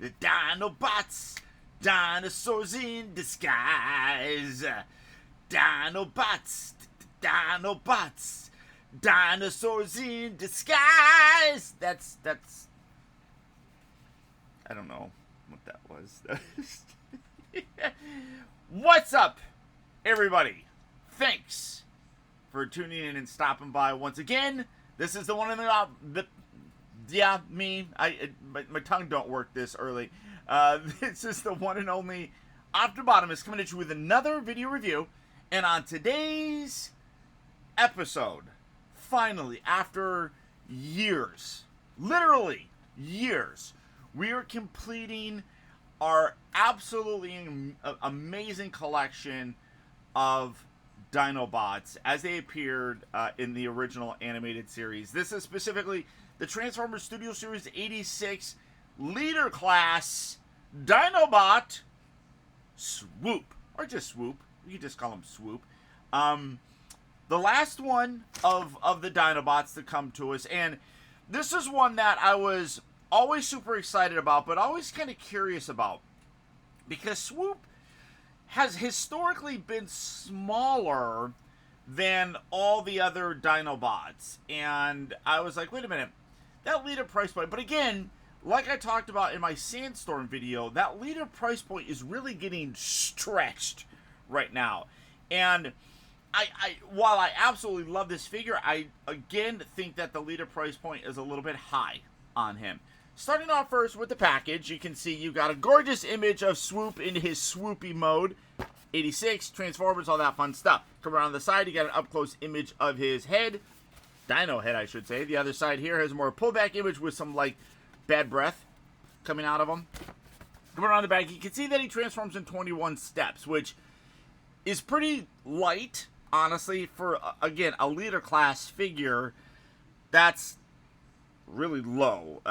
The Dinobots, dinosaurs in disguise. Dinobots, Dinobots, dinosaurs in disguise. That's. I don't know what that was. What's up, everybody? Thanks for tuning in and stopping by once again. This is the one in the yeah, me. My tongue don't work this early. This is the one and only Optibotimus coming at you with another video review. And on today's episode, finally, after years, literally years, we are completing our absolutely amazing collection of Dinobots as they appeared in the original animated series. This is specifically the Transformers Studio Series 86 Leader Class Dinobot SWOOP. Or just SWOOP. You can just call them SWOOP. The last one of the Dinobots to come to us. And this is one that I was always super excited about, but always kind of curious about. Because SWOOP has historically been smaller than all the other Dinobots. And I was like, wait a minute. That leader price point. But again, like I talked about in my Sandstorm video, that leader price point is really getting stretched right now. And while I absolutely love this figure, I again think that the leader price point is a little bit high on him. Starting off first with the package, you can see you got a gorgeous image of SWOOP in his swoopy mode. 86, Transformers, all that fun stuff. Come around the side, you got an up-close image of his head. Dino head, I should say. The other side here has a more pullback image with some, like, bad breath coming out of him. Come around the back, you can see that he transforms in 21 steps, which is pretty light, honestly, for, again, a leader class figure. That's really low.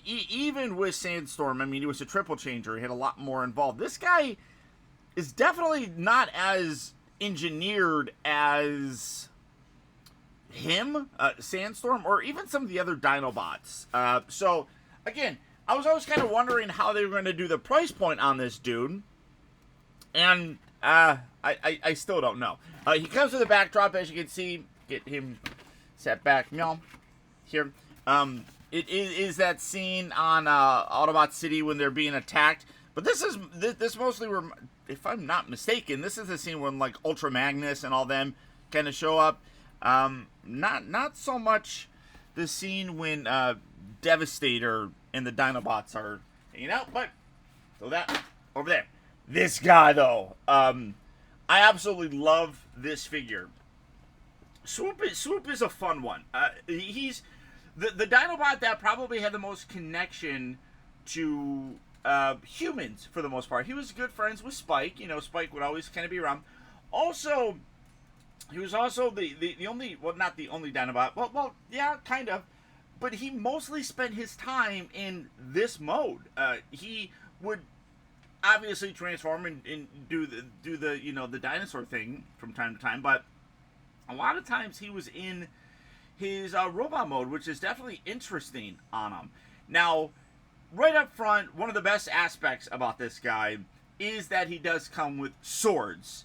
Even with Sandstorm, I mean, he was a triple changer. He had a lot more involved. This guy is definitely not as engineered as him, Sandstorm, or even some of the other Dinobots. So, again, I was always kind of wondering how they were going to do the price point on this dude. And I still don't know. He comes with a backdrop, as you can see. Get him set back. Meow. Here. It is that scene on Autobot City when they're being attacked. But this mostly, if I'm not mistaken, this is the scene when like Ultra Magnus and all them kind of show up. Not so much the scene when Devastator and the Dinobots are hanging out, but so that over there. This guy though, I absolutely love this figure. SWOOP is a fun one. He's the Dinobot that probably had the most connection to humans for the most part. He was good friends with Spike. You know, Spike would always kind of be around. Also, he was also the only, well, not the only Dinobot. Well, yeah, kind of. But he mostly spent his time in this mode. He would obviously transform and do the you know, the dinosaur thing from time to time, but a lot of times he was in his robot mode, which is definitely interesting on him. Now, right up front, one of the best aspects about this guy is that he does come with swords.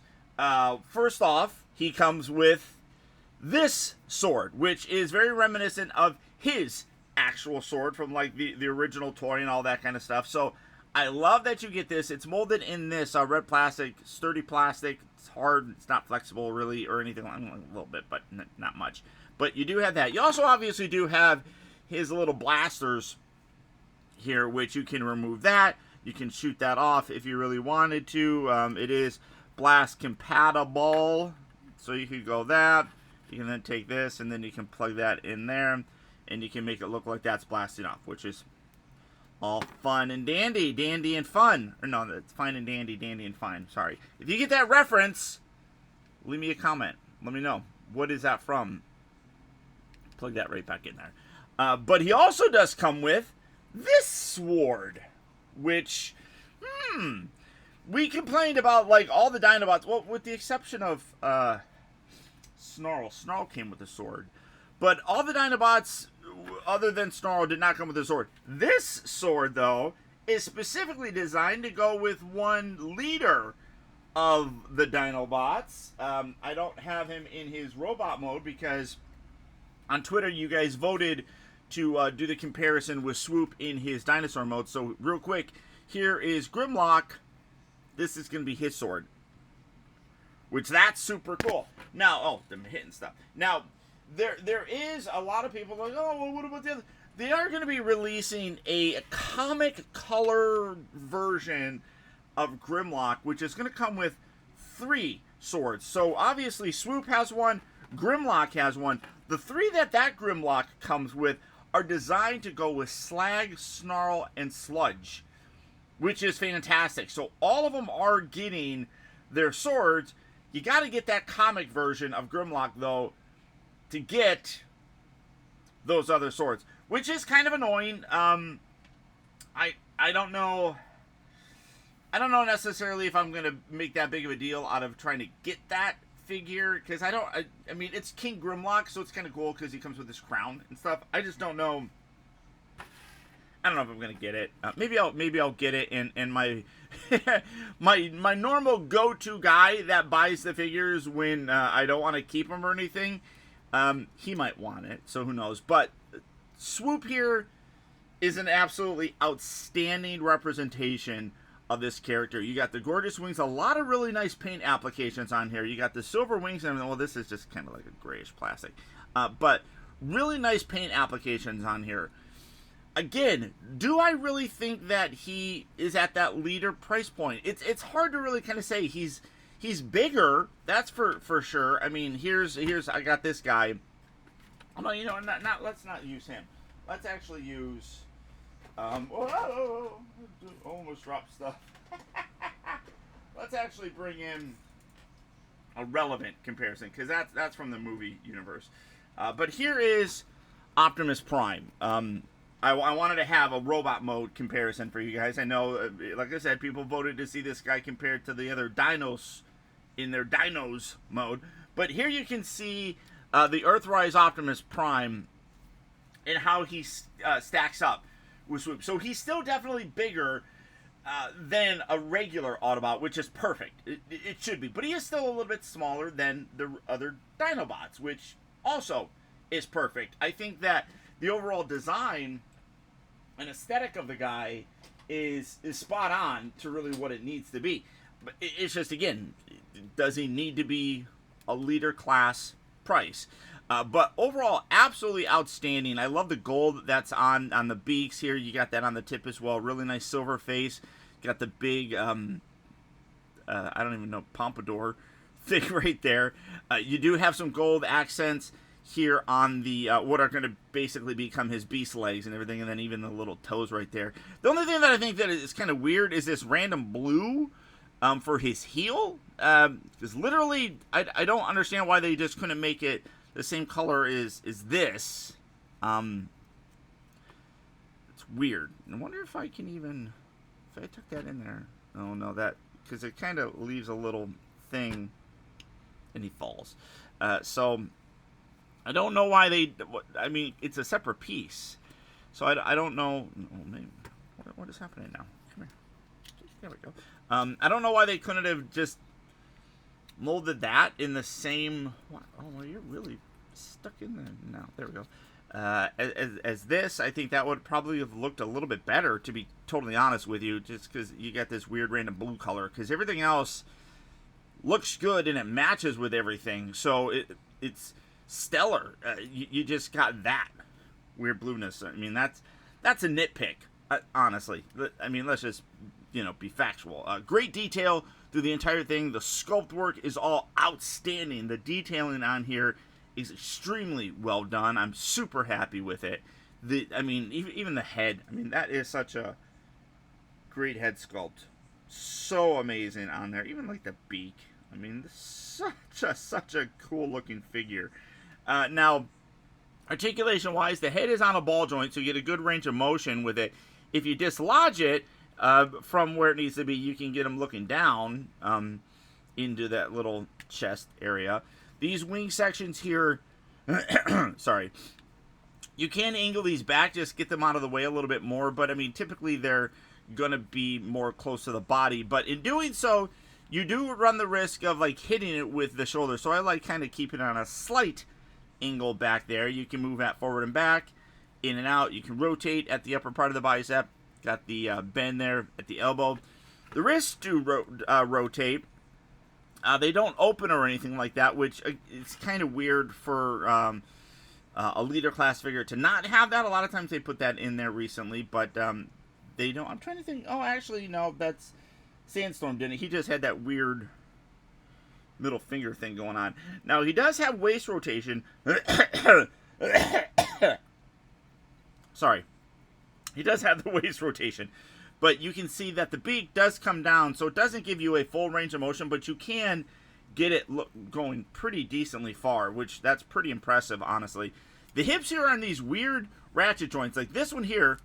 First off, he comes with this sword, which is very reminiscent of his actual sword from like the original toy and all that kind of stuff. So I love that you get this. It's molded in this red plastic, sturdy plastic. It's hard. It's not flexible really or anything. A little bit, but not much. But you do have that. You also obviously do have his little blasters here, which you can remove that. You can shoot that off if you really wanted to. It is blast compatible, so you could go that. You can then take this, and then you can plug that in there, and you can make it look like that's blasting off, which is all fun and dandy. Dandy and fun. Or no, it's fine and dandy, dandy and fine. Sorry. If you get that reference, leave me a comment. Let me know. What is that from? Plug that right back in there. But he also does come with this sword, which, we complained about, like, all the Dinobots, well, with the exception of Snarl. Snarl came with a sword. But all the Dinobots, other than Snarl, did not come with a sword. This sword, though, is specifically designed to go with one leader of the Dinobots. I don't have him in his robot mode because on Twitter you guys voted to do the comparison with Swoop in his dinosaur mode. So real quick, here is Grimlock. This is going to be his sword, which that's super cool. Now, oh, them hitting stuff. Now, there is a lot of people like, oh, well, what about the other? They are going to be releasing a comic color version of Grimlock, which is going to come with 3 swords. So obviously Swoop has one, Grimlock has one. The 3 that Grimlock comes with are designed to go with Slag, Snarl, and Sludge, which is fantastic. So all of them are getting their swords. You got to get that comic version of Grimlock, though, to get those other swords, which is kind of annoying. I don't know. I don't know necessarily if I'm going to make that big of a deal out of trying to get that figure, because I mean, it's King Grimlock, so it's kind of cool because he comes with his crown and stuff. I just don't know. I don't know if I'm going to get it. Maybe I'll get it, and my my normal go-to guy that buys the figures when I don't want to keep them or anything, he might want it, so who knows. But Swoop here is an absolutely outstanding representation of this character. You got the gorgeous wings, a lot of really nice paint applications on here. You got the silver wings, and well, this is just kind of like a grayish plastic, but really nice paint applications on here. Again, do I really think that he is at that leader price point? It's hard to really kind of say. He's bigger, that's for sure. I mean, here's I got this guy. Oh no, you know, not let's not use him. Let's actually use almost dropped stuff. Let's actually bring in a relevant comparison, because that's from the movie universe. But here is Optimus Prime. I wanted to have a robot mode comparison for you guys. I know, like I said, people voted to see this guy compared to the other dinos in their dinos mode. But here you can see the Earthrise Optimus Prime and how he stacks up with Swoop. So he's still definitely bigger than a regular Autobot, which is perfect. It should be. But he is still a little bit smaller than the other Dinobots, which also is perfect. I think that the overall design and aesthetic of the guy is spot on to really what it needs to be. But it's just, again, does he need to be a leader class price? But overall, absolutely outstanding. I love the gold that's on the beaks here. You got that on the tip as well. Really nice silver face. Got the big, I don't even know, pompadour thing right there. You do have some gold accents here on the what are going to basically become his beast legs and everything, and then even the little toes right there. The only thing that I think that is kind of weird is this random blue for his heel. Because literally, I don't understand why they just couldn't make it the same color as this. It's weird. I wonder if I can even, if I took that in there. Oh no, that, because it kind of leaves a little thing, and he falls. So I don't know why they, I mean, it's a separate piece. So I don't know, oh, maybe, what is happening now? Come here. There we go. I don't know why they couldn't have just molded that in the same, oh, well, you're really stuck in there now. There we go. As this, I think that would probably have looked a little bit better, to be totally honest with you, just because you got this weird random blue color, because everything else looks good and it matches with everything, so it's stellar. You just got that weird blueness. I mean, that's a nitpick, honestly. I mean, let's just, be factual. Great detail through the entire thing. The sculpt work is all outstanding. The detailing on here is extremely well done. I'm super happy with it. I mean, even the head. I mean, that is such a great head sculpt. So amazing on there. Even like the beak. I mean, such a cool looking figure. Now, articulation wise, the head is on a ball joint, so you get a good range of motion with it. If you dislodge it from where it needs to be, you can get him looking down into that little chest area. These wing sections here, sorry, you can angle these back, just get them out of the way a little bit more, but I mean, typically they're gonna be more close to the body. But in doing so, you do run the risk of like hitting it with the shoulder. So I like kind of keeping it on a slight angle back there. You can move that forward and back, in and out. You can rotate at the upper part of the bicep. Got the bend there at the elbow. The wrists do rotate. They don't open or anything like that, which it's kind of weird for a leader class figure to not have that. A lot of times they put that in there recently, but they don't. I'm trying to think. Oh, actually, no, that's Sandstorm, didn't he? He just had that weird middle finger thing going on. Now, he does have waist rotation. Sorry. He does have the waist rotation. But you can see that the beak does come down, so it doesn't give you a full range of motion, but you can get it going pretty decently far, which that's pretty impressive, honestly. The hips here are on these weird ratchet joints. Like this one here,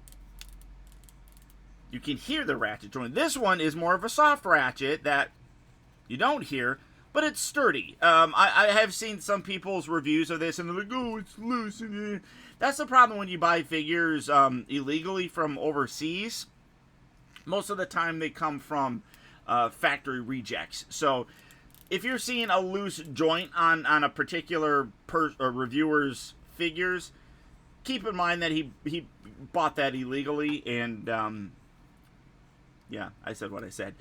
you can hear the ratchet joint. This one is more of a soft ratchet that you don't hear, but it's sturdy. I have seen some people's reviews of this, and they're like, oh, it's loose. That's the problem when you buy figures illegally from overseas. Most of the time they come from factory rejects. So if you're seeing a loose joint on a particular reviewer's figures, keep in mind that he bought that illegally, and yeah, I said what I said.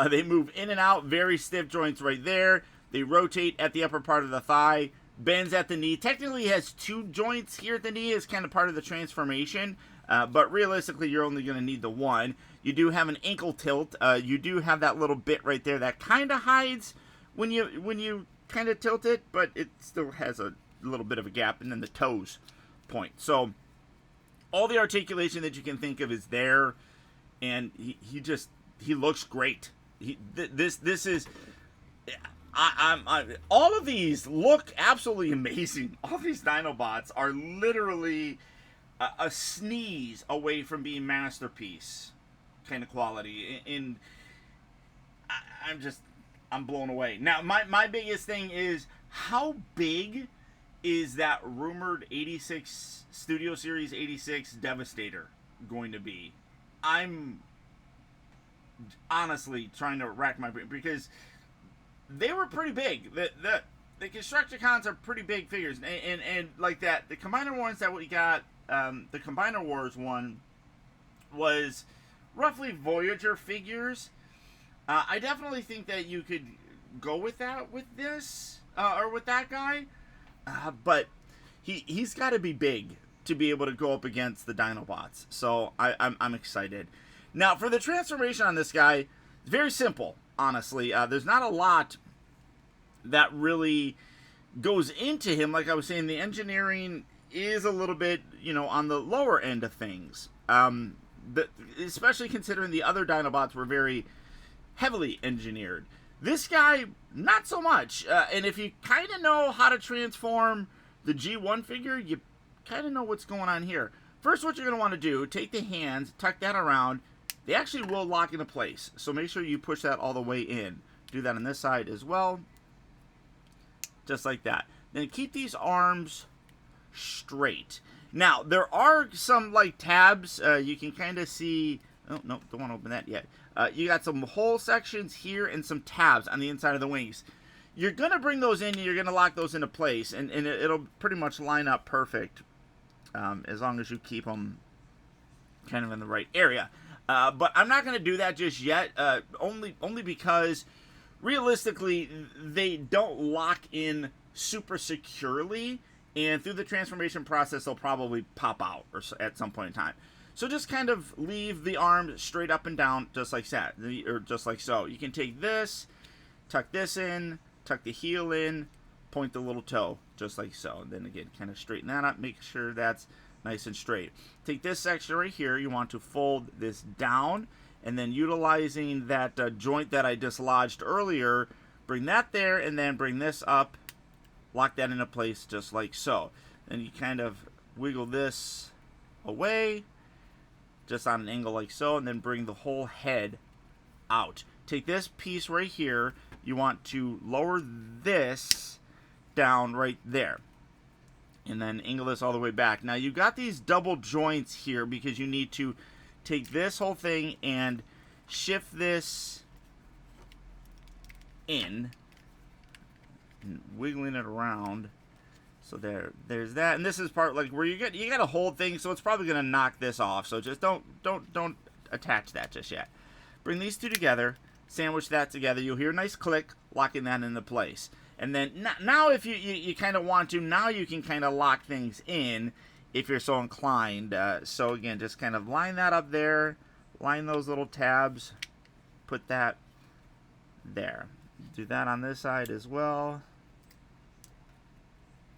They move in and out, very stiff joints right there. They rotate at the upper part of the thigh, bends at the knee. Technically, he has two joints here at the knee as kind of part of the transformation, but realistically, you're only going to need the one. You do have an ankle tilt. You do have that little bit right there that kind of hides when you kind of tilt it, but it still has a little bit of a gap, and then the toes point. So all the articulation that you can think of is there, and he looks great. This is. All of these look absolutely amazing. All these Dinobots are literally a sneeze away from being masterpiece kind of quality. And I'm blown away. Now, my biggest thing is, how big is that rumored 86 Studio Series 86 Devastator going to be? I'm honestly trying to rack my brain, because they were pretty big. The Constructicons are pretty big figures, and like that, the Combiner ones that we got, the Combiner Wars one was roughly Voyager figures. I definitely think that you could go with that with this, or with that guy, but he's got to be big to be able to go up against the Dinobots. So I'm excited. Now, for the transformation on this guy, it's very simple. Honestly, there's not a lot that really goes into him. Like I was saying, the engineering is a little bit, on the lower end of things. Especially considering the other Dinobots were very heavily engineered. This guy, not so much. And if you kind of know how to transform the G1 figure, you kind of know what's going on here. First, what you're going to want to do, take the hands, tuck that around. They actually will lock into place, so make sure you push that all the way in. Do that on this side as well, just like that. Then keep these arms straight. Now, there are some, like, tabs. You can kind of see... Oh, no, don't want to open that yet. You got some hole sections here and some tabs on the inside of the wings. You're going to bring those in, and you're going to lock those into place, and it'll pretty much line up perfect, as long as you keep them kind of in the right area. But I'm not going to do that just yet, only because realistically they don't lock in super securely, and through the transformation process they'll probably pop out at some point in time. So just kind of leave the arms straight up and down, just like that, or just like so. You can take this, tuck this in, tuck the heel in, point the little toe, just like so. And then again, kind of straighten that up, make sure that's nice and straight. Take this section right here, you want to fold this down, and then utilizing that joint that I dislodged earlier, bring that there, and then bring this up, lock that into place just like so. Then you kind of wiggle this away, just on an angle like so, and then bring the whole head out. Take this piece right here, you want to lower this down right there, and then angle this all the way back. Now you've got these double joints here because you need to take this whole thing and shift this in, and wiggling it around. So there's that, and this is part like where you got a whole thing, so it's probably gonna knock this off. So just don't attach that just yet. Bring these two together, sandwich that together. You'll hear a nice click, locking that into place. And then now, if you kind of want to, now you can kind of lock things in if you're so inclined. So again, just kind of line that up there, line those little tabs, put that there. Do that on this side as well.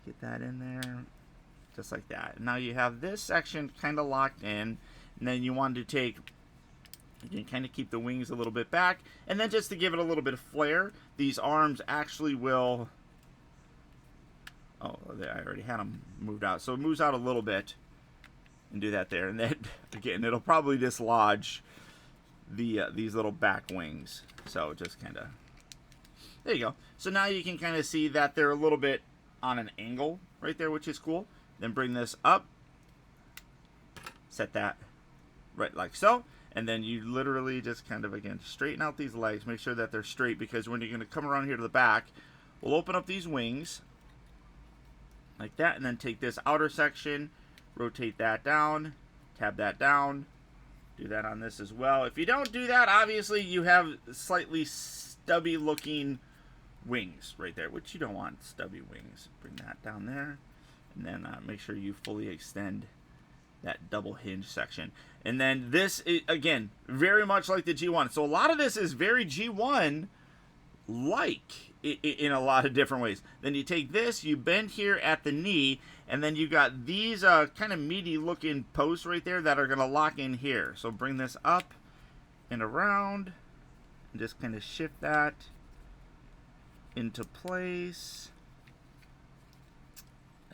Get that in there, just like that. Now you have this section kind of locked in, and then you want to take, you can kind of keep the wings a little bit back, and then just to give it a little bit of flair, these arms actually will, oh, I already had them moved out, so it moves out a little bit, and do that there, and then, again, it'll probably dislodge these little back wings, so just kind of, there you go. So now you can kind of see that they're a little bit on an angle right there, which is cool. Then bring this up, set that right like so, and then you literally just kind of, again, straighten out these legs, make sure that they're straight, because when you're going to come around here to the back, we'll open up these wings like that, and then take this outer section, rotate that down, tab that down, do that on this as well. If you don't do that, obviously you have slightly stubby looking wings right there, which you don't want stubby wings. Bring that down there, and then make sure you fully extend that double hinge section. And then this is, again, very much like the G1. So a lot of this is very G1 like in a lot of different ways. Then you take this, you bend here at the knee, and then you got these kind of meaty looking posts right there that are going to lock in here. So bring this up and around, and just kind of shift that into place.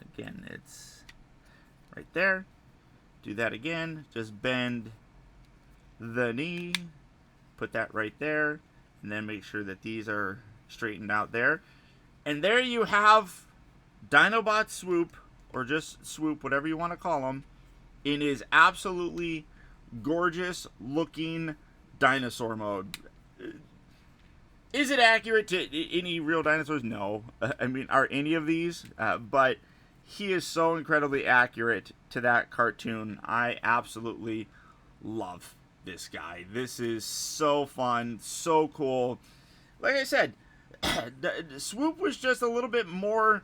Again, it's right there. Do that again. Just bend the knee, put that right there, and then make sure that these are straightened out there. And there you have Dinobot Swoop, or just Swoop, whatever you want to call them, in his absolutely gorgeous looking dinosaur mode. Is it accurate to any real dinosaurs? No. I mean, are any of these? But he is so incredibly accurate to that cartoon. I absolutely love this guy. This is so fun, so cool. Like I said, Swoop was just a little bit more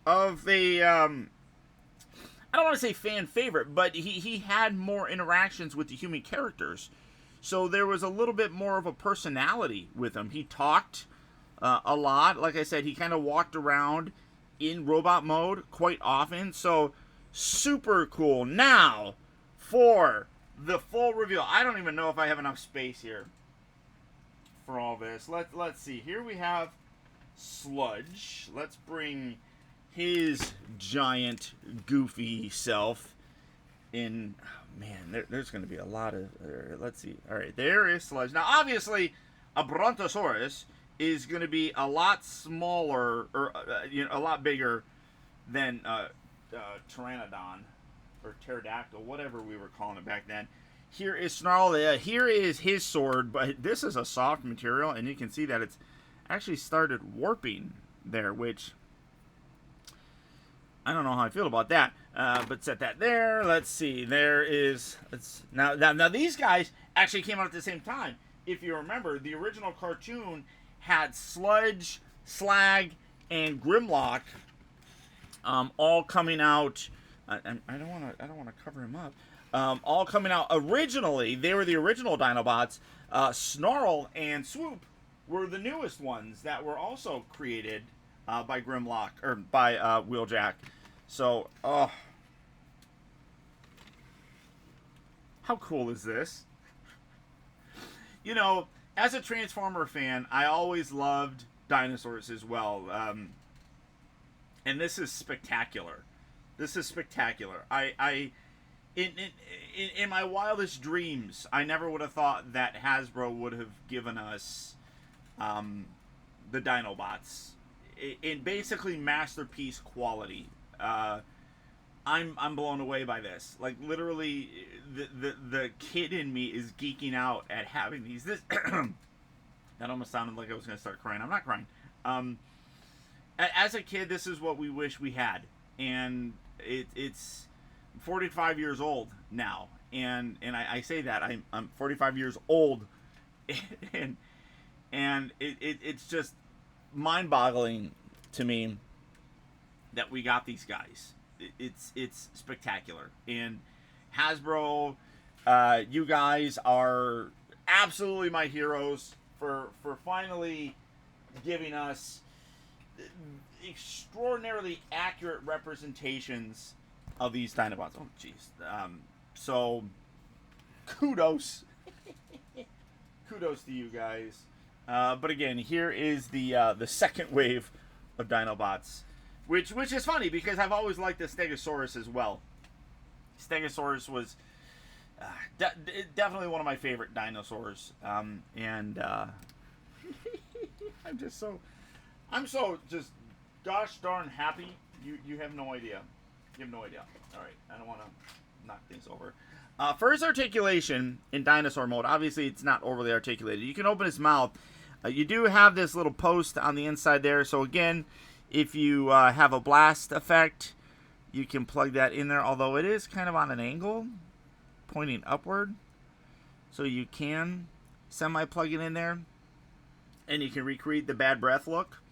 of a, I don't want to say fan favorite, but he had more interactions with the human characters. So there was a little bit more of a personality with him. He talked a lot. Like I said, he kind of walked around in robot mode quite often. So super cool. Now, for the full reveal. I don't even know if I have enough space here for all this. Let's see. Here we have Sludge. Let's bring his giant, goofy self in. Man, there's going to be a lot of... let's see. All right, there is Sludge. Now, obviously, a Brontosaurus is going to be a lot smaller, or a lot bigger than Pteranodon, or Pterodactyl, whatever we were calling it back then. Here is Snarl. Here is his sword, but this is a soft material, and you can see that it's actually started warping there, which... I don't know how I feel about that, but set that there. Let's see. There is... Now these guys actually came out at the same time. If you remember, the original cartoon had Sludge, Slag, and Grimlock all coming out. I don't want to cover him up. All coming out originally. They were the original Dinobots. Snarl and Swoop were the newest ones that were also created by Grimlock, or by Wheeljack. So, how cool is this? You know, as a Transformer fan, I always loved dinosaurs as well. And this is spectacular. This is spectacular. In my wildest dreams, I never would have thought that Hasbro would have given us the Dinobots in basically masterpiece quality. I'm blown away by this. Like literally, the kid in me is geeking out at having these. This that almost sounded like I was gonna start crying. I'm not crying. As a kid, this is what we wish we had, and it's 45 years old now, and I say that I'm 45 years old, and it's just mind-boggling to me that we got these guys. It's spectacular, and Hasbro, you guys are absolutely my heroes for finally giving us extraordinarily accurate representations of these Dinobots. Oh, jeez. So, kudos. Kudos to you guys. But again, here is the second wave of Dinobots, which is funny because I've always liked the Stegosaurus as well. Stegosaurus was definitely one of my favorite dinosaurs, and I'm so just gosh darn happy. You have no idea. You have no idea. All right, I don't want to knock things over. For his articulation in dinosaur mode, obviously it's not overly articulated. You can open his mouth. You do have this little post on the inside there. So again, if you have a blast effect, you can plug that in there. Although it is kind of on an angle, pointing upward. So you can semi-plug it in there. And you can recreate the bad breath look.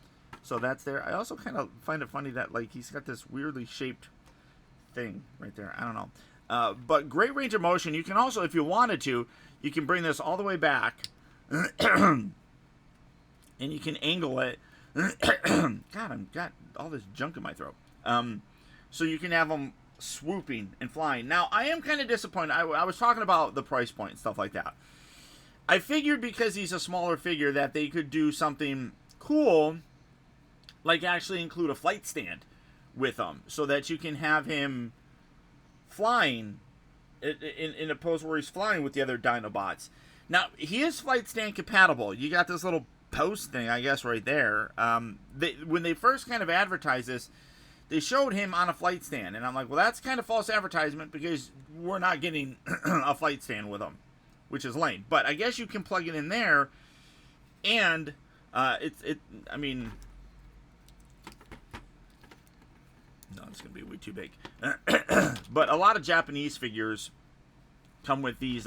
So that's there. I also kind of find it funny that like he's got this weirdly shaped thing right there. I don't know. But great range of motion. You can also, if you wanted to, you can bring this all the way back. And you can angle it. God, I've got all this junk in my throat. So you can have them swooping and flying. Now, I am kind of disappointed. I was talking about the price point and stuff like that. I figured because he's a smaller figure that they could do something cool, like actually include a flight stand with him, so that you can have him flying in a pose where he's flying with the other Dinobots. Now, he is flight stand compatible. You got this little post thing, I guess, right there. When they first kind of advertised this, they showed him on a flight stand, and I'm like, well, that's kind of false advertisement because we're not getting a flight stand with him, which is lame. But I guess you can plug it in there, and I mean, no, it's gonna be way too big. But a lot of Japanese figures come with these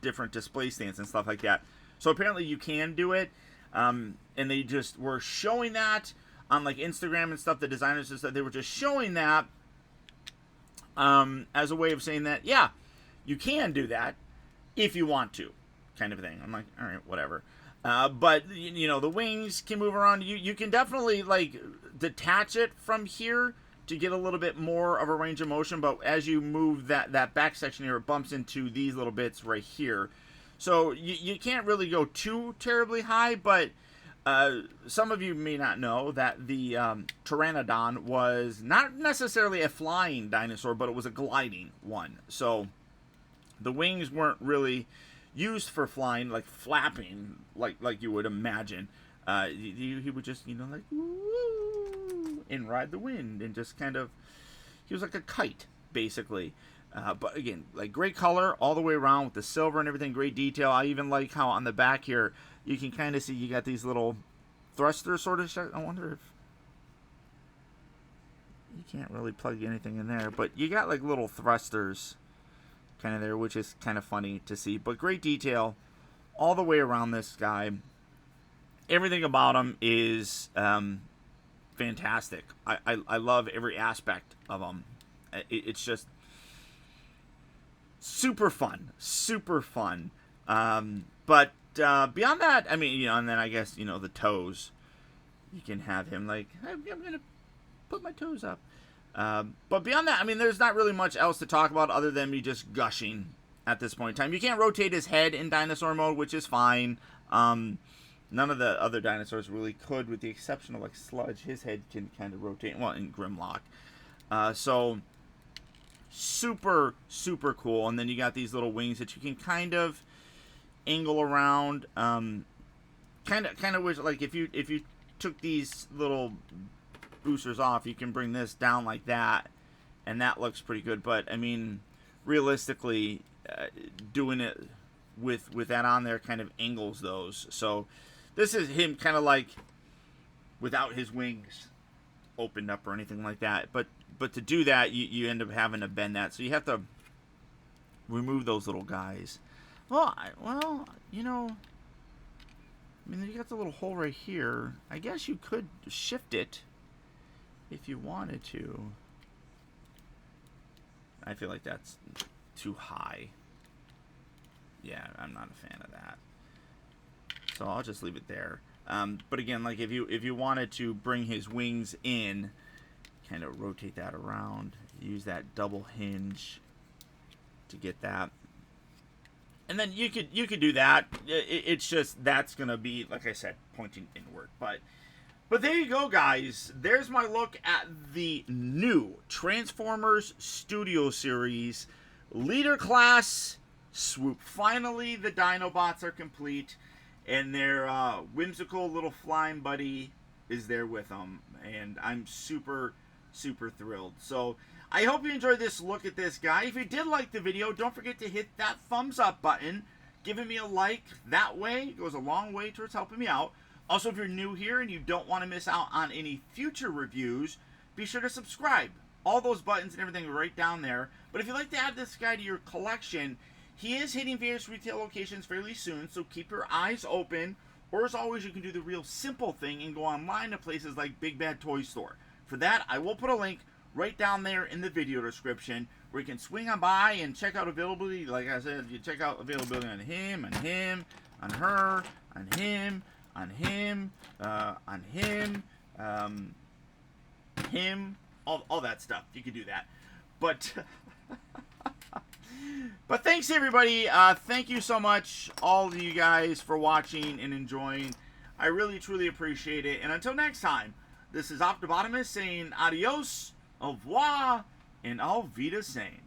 different display stands and stuff like that. So apparently you can do it, and they just were showing that on like Instagram and stuff. The designers just said they were just showing that as a way of saying that, yeah, you can do that if you want to, kind of thing. I'm like, all right, whatever. But you know, the wings can move around. You can definitely like detach it from here to get a little bit more of a range of motion. But as you move that back section here, it bumps into these little bits right here. So you can't really go too terribly high, but some of you may not know that the Pteranodon was not necessarily a flying dinosaur, but it was a gliding one. So the wings weren't really used for flying, like flapping, like you would imagine. He would just, like, woo, and ride the wind, and just kind of, he was like a kite, basically. But again, like great color all the way around with the silver and everything, great detail. I even like how on the back here, you can kind of see you got these little thrusters sort of. I wonder if you can't really plug anything in there, but you got like little thrusters kind of there, which is kind of funny to see. But great detail all the way around this guy. Everything about him is fantastic. I love every aspect of him. It's just super fun. But beyond that, I mean, and then I guess, the toes. You can have him like, I'm going to put my toes up. But beyond that, I mean, there's not really much else to talk about other than me just gushing at this point in time. You can't rotate his head in dinosaur mode, which is fine. None of the other dinosaurs really could, with the exception of like Sludge. His head can kind of rotate, well, in Grimlock. So super cool. And then you got these little wings that you can kind of angle around. Kind of wish, like, if you took these little boosters off, you can bring this down like that, and that looks pretty good. But I mean, realistically, doing it with that on there kind of angles those. So this is him kind of like without his wings opened up or anything like that. But to do that, you end up having to bend that. So you have to remove those little guys. Well, you know, I mean, you got the little hole right here. I guess you could shift it if you wanted to. I feel like that's too high. Yeah, I'm not a fan of that. So I'll just leave it there. But again, like if you wanted to bring his wings in, kind of rotate that around, use that double hinge to get that. And then you could do that. It's just that's gonna be, like I said, pointing inward. But there you go, guys. There's my look at the new Transformers Studio Series Leader Class SWOOP. Finally, the Dinobots are complete, and their whimsical little flying buddy is there with them, and I'm super thrilled. So I hope you enjoyed this look at this guy. If you did like the video, don't forget to hit that thumbs up button. Giving me a like that way goes a long way towards helping me out. Also, if you're new here and you don't want to miss out on any future reviews, be sure to subscribe. All those buttons and everything are right down there. But if you'd like to add this guy to your collection, he is hitting various retail locations fairly soon, so keep your eyes open. Or as always, you can do the real simple thing and go online to places like Big Bad Toy Store. For that, I will put a link right down there in the video description where you can swing on by and check out availability. Like I said, you check out availability on him, on her, on him, on him, on him, him, all that stuff. You can do that. But but thanks everybody. Thank you so much, all of you guys, for watching and enjoying. I really truly appreciate it. And until next time, this is Optibotimus saying adios, au revoir, and auf Wiedersehen.